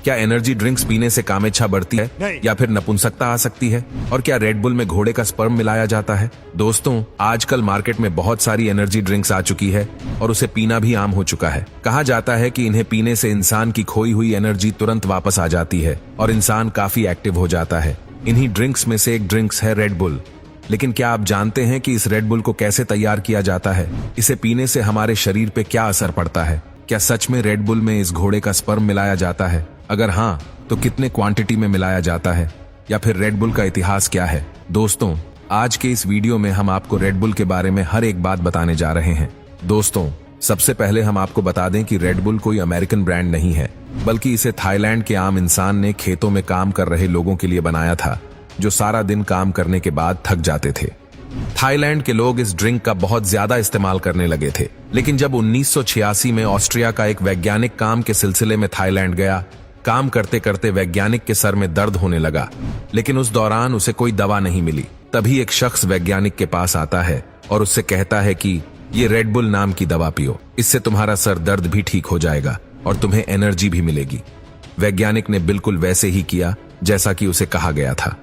क्या energy drinks पीने से कामेच्छा बढ़ती है या फिर नपुंसकता आ सकती है? और क्या रेड बुल में घोड़े का स्पर्म मिलाया जाता है? दोस्तों, आजकल मार्केट में बहुत सारी एनर्जी ड्रिंक्स आ चुकी है और उसे पीना भी आम हो चुका है। कहा जाता है कि इन्हें पीने से इंसान की खोई हुई एनर्जी तुरंत वापस आ जाती है और इंसान काफी एक्टिव हो जाता है। इन्हीं ड्रिंक्स में से एक ड्रिंक्स है रेड बुल। लेकिन क्या आप जानते हैं कि इस रेड बुल को कैसे तैयार किया जाता है? इसे पीने से हमारे शरीर पे क्या असर पड़ता है? क्या सच में रेड बुल में इस घोड़े का स्पर्म मिलाया जाता है? अगर हाँ, तो कितने क्वांटिटी में मिलाया जाता है? या फिर रेड बुल का इतिहास क्या है? दोस्तों, आज के इस वीडियो में हम आपको रेड बुल के बारे में हर एक बात बताने जा रहे हैं। दोस्तों, सबसे पहले हम आपको बता दें कि रेड बुल कोई अमेरिकन ब्रांड नहीं है, बल्कि इसे थाईलैंड के आम इंसान ने खेतों में काम कर रहे लोगों के लिए बनाया था, जो सारा दिन काम करने के बाद थक जाते थे। थाईलैंड के लोग इस ड्रिंक का बहुत ज्यादा इस्तेमाल करने लगे थे, लेकिन जब 1986 में ऑस्ट्रिया का एक वैज्ञानिक काम के सिलसिले में थाईलैंड गया, काम करते करते वैज्ञानिक के सर में दर्द होने लगा, लेकिन उस दौरान उसे कोई दवा नहीं मिली। तभी एक शख्स वैज्ञानिक के पास आता है और उससे कहता है कि ये रेड बुल नाम की दवा पियो, इससे तुम्हारा सर दर्द भी ठीक हो जाएगा और तुम्हें एनर्जी भी मिलेगी। वैज्ञानिक ने बिल्कुल वैसे ही किया जैसा कि उसे कहा गया था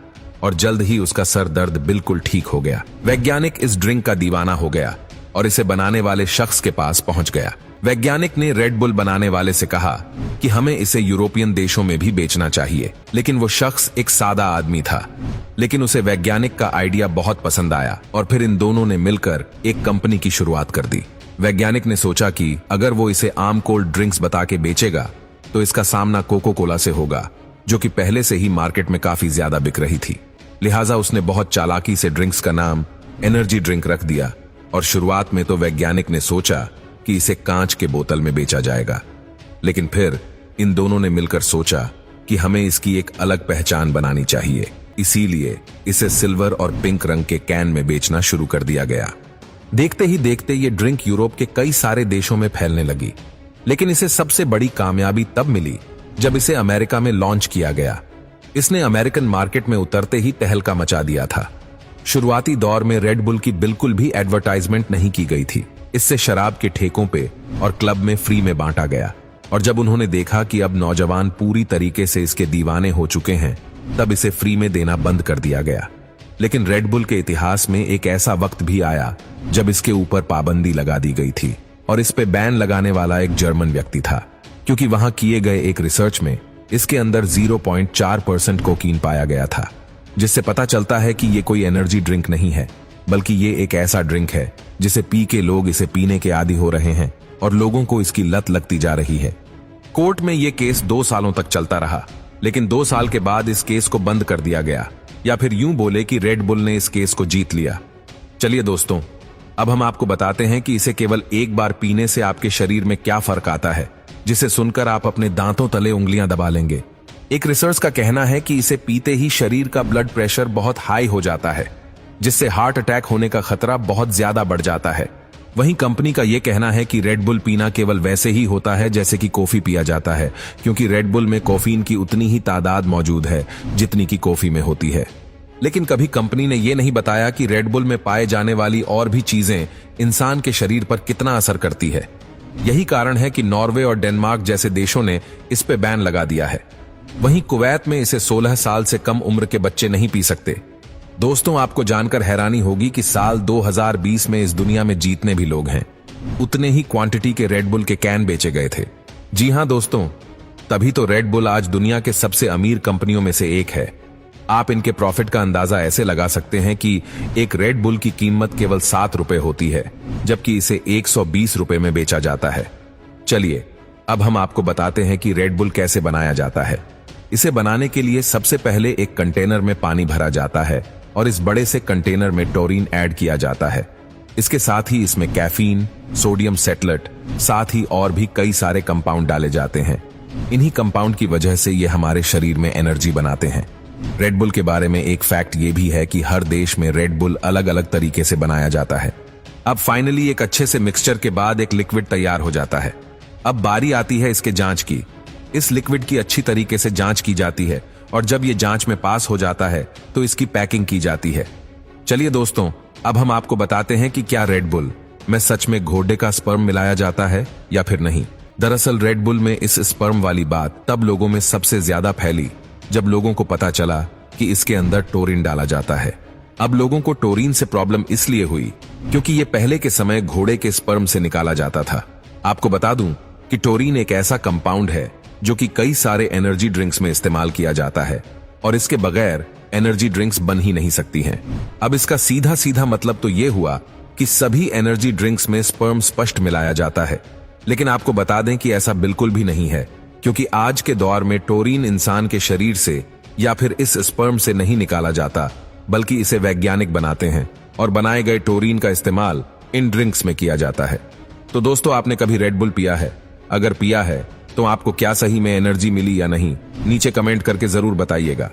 और जल्द ही उसका सर दर्द बिल्कुल ठीक हो गया। वैज्ञानिक इस ड्रिंक का दीवाना हो गया और इसे बनाने वाले शख्स के पास पहुंच गया। वैज्ञानिक ने रेड बुल बनाने वाले से कहा कि हमें इसे यूरोपियन देशों में भी बेचना चाहिए, लेकिन वो शख्स एक सादा आदमी था। लेकिन उसे वैज्ञानिक का आइडिया बहुत पसंद आया और फिर इन दोनों ने मिलकर एक कंपनी की शुरुआत कर दी। वैज्ञानिक ने सोचा कि अगर वो इसे आम कोल्ड ड्रिंक्स बता के बेचेगा तो इसका सामना कोको कोला से होगा, जो कि पहले से ही मार्केट में काफी ज्यादा बिक रही थी। लिहाजा उसने बहुत चालाकी से ड्रिंक्स का नाम एनर्जी ड्रिंक रख दिया और शुरुआत में तो वैज्ञानिक ने सोचा कि इसे कांच के बोतल में बेचा जाएगा, लेकिन फिर इन दोनों ने मिलकर सोचा कि हमें इसकी एक अलग पहचान बनानी चाहिए। इसीलिए इसे सिल्वर और पिंक रंग के कैन में बेचना शुरू कर दिया गया। देखते ही देखते ये ड्रिंक यूरोप के कई सारे देशों में फैलने लगी, लेकिन इसे सबसे बड़ी कामयाबी तब मिली जब इसे अमेरिका में लॉन्च किया गया। इसने अमेरिकन मार्केट में उतरते ही तहलका मचा दिया था। शुरुआती दौर में रेड बुल की बिल्कुल भी एडवर्टाइजमेंट नहीं की गई थी। इससे शराब के ठेकों पे और क्लब में फ्री में बांटा गया, और जब उन्होंने देखा कि अब नौजवान पूरी तरीके से इसके दीवाने हो चुके हैं, तब इसे फ्री में देना बंद कर दिया गया। लेकिन रेड बुल के इतिहास में एक ऐसा वक्त भी आया जब इसके ऊपर पाबंदी लगा दी गई थी, और इस पे बैन लगाने वाला एक जर्मन व्यक्ति था, क्योंकि वहां किए गए एक रिसर्च में इसके अंदर 0.4% कोकीन पाया गया था, जिससे पता चलता है कि ये कोई एनर्जी ड्रिंक नहीं है, बल्कि ये एक ऐसा ड्रिंक है जिसे पी के लोग इसे पीने के आदी हो रहे हैं और लोगों को इसकी लत लगती जा रही है। कोर्ट में ये केस 2 सालों तक चलता रहा, लेकिन 2 साल के बाद इस केस को बंद कर दिया गया, या फिर यूं बोले कि रेड बुल ने इस केस को जीत लिया। चलिए दोस्तों, अब हम आपको बताते हैं कि इसे केवल एक बार पीने से आपके शरीर में क्या फर्क आता है, जिसे सुनकर आप अपने दांतों तले उंगलियां दबा लेंगे। एक रिसर्च का कहना है कि इसे पीते ही शरीर का ब्लड प्रेशर बहुत हाई हो जाता है, जिससे हार्ट अटैक होने का खतरा बहुत ज्यादा बढ़ जाता है। वहीं कंपनी का यह कहना है कि रेड बुल पीना केवल वैसे ही होता है जैसे कि कॉफी पिया जाता है, क्योंकि रेड बुल में कैफीन की उतनी ही तादाद मौजूद है जितनी की कॉफी में होती है। लेकिन कभी कंपनी ने यह नहीं बताया कि रेड बुल में पाए जाने वाली और भी चीजें इंसान के शरीर पर कितना असर करती है। यही कारण है कि नॉर्वे और डेनमार्क जैसे देशों ने इस पे बैन लगा दिया है। वहीं कुवैत में इसे 16 साल से कम उम्र के बच्चे नहीं पी सकते। दोस्तों, आपको जानकर हैरानी होगी कि साल 2020 में इस दुनिया में जितने भी लोग हैं, उतने ही क्वांटिटी के रेड बुल के कैन बेचे गए थे। जी हां दोस्तों, तभी तो रेड बुल आज दुनिया के सबसे अमीर कंपनियों में से एक है। आप इनके प्रॉफिट का अंदाजा ऐसे लगा सकते हैं कि एक रेड बुल की कीमत केवल 7 रुपए होती है, जबकि इसे 120 रुपए में बेचा जाता है। चलिए, अब हम आपको बताते हैं कि रेड बुल कैसे बनाया जाता है। इसे बनाने के लिए सबसे पहले एक कंटेनर में पानी भरा जाता है और इस बड़े से कंटेनर में टोरीन ऐड किया जाता है। इसके साथ ही इसमें कैफीन, सोडियम सेटलेट, साथ ही और भी कई सारे कंपाउंड डाले जाते हैं। इन्हीं कंपाउंड की वजह से ये हमारे शरीर में एनर्जी बनाते हैं। रेड बुल के बारे में एक फैक्ट ये भी है कि हर देश में रेड बुल अलग अलग तरीके से बनाया जाता है। अब फाइनली एक अच्छे से मिक्सचर के बाद एक लिक्विड तैयार हो जाता है। अब बारी आती है इसके जांच की। इस लिक्विड की अच्छी तरीके से जांच की जाती है और जब ये जांच में पास हो जाता है तो इसकी पैकिंग की जाती है। चलिए दोस्तों, अब हम आपको बताते हैं कि क्या रेड बुल में सच में घोड़े का स्पर्म मिलाया जाता है या फिर नहीं। दरअसल रेड बुल में इस स्पर्म वाली बात तब लोगों में सबसे ज्यादा फैली जब लोगों को पता चला कि इसके अंदर टोरिन डाला जाता है। अब लोगों को टोरिन से प्रॉब्लम इसलिए हुई क्योंकि ये पहले के समय घोड़े के स्पर्म से निकाला जाता था। आपको बता दूं कि टोरिन एक ऐसा कंपाउंड है जो कि कई सारे एनर्जी ड्रिंक्स में इस्तेमाल किया जाता है और इसके बगैर एनर्जी ड्रिंक्स बन ही नहीं सकती हैं। अब इसका सीधा सीधा मतलब तो ये हुआ कि सभी एनर्जी ड्रिंक्स में स्पर्म स्पष्ट मिलाया जाता है। लेकिन आपको बता दें कि ऐसा बिल्कुल भी नहीं है, क्योंकि आज के दौर में टोरिन इंसान के शरीर से या फिर इस स्पर्म से नहीं निकाला जाता, बल्कि इसे वैज्ञानिक बनाते हैं और बनाए गए टोरिन का इस्तेमाल इन ड्रिंक्स में किया जाता है। तो दोस्तों, आपने कभी रेड बुल पिया है? अगर पिया है तो आपको क्या सही में एनर्जी मिली या नहीं, नीचे कमेंट करके जरूर बताइएगा।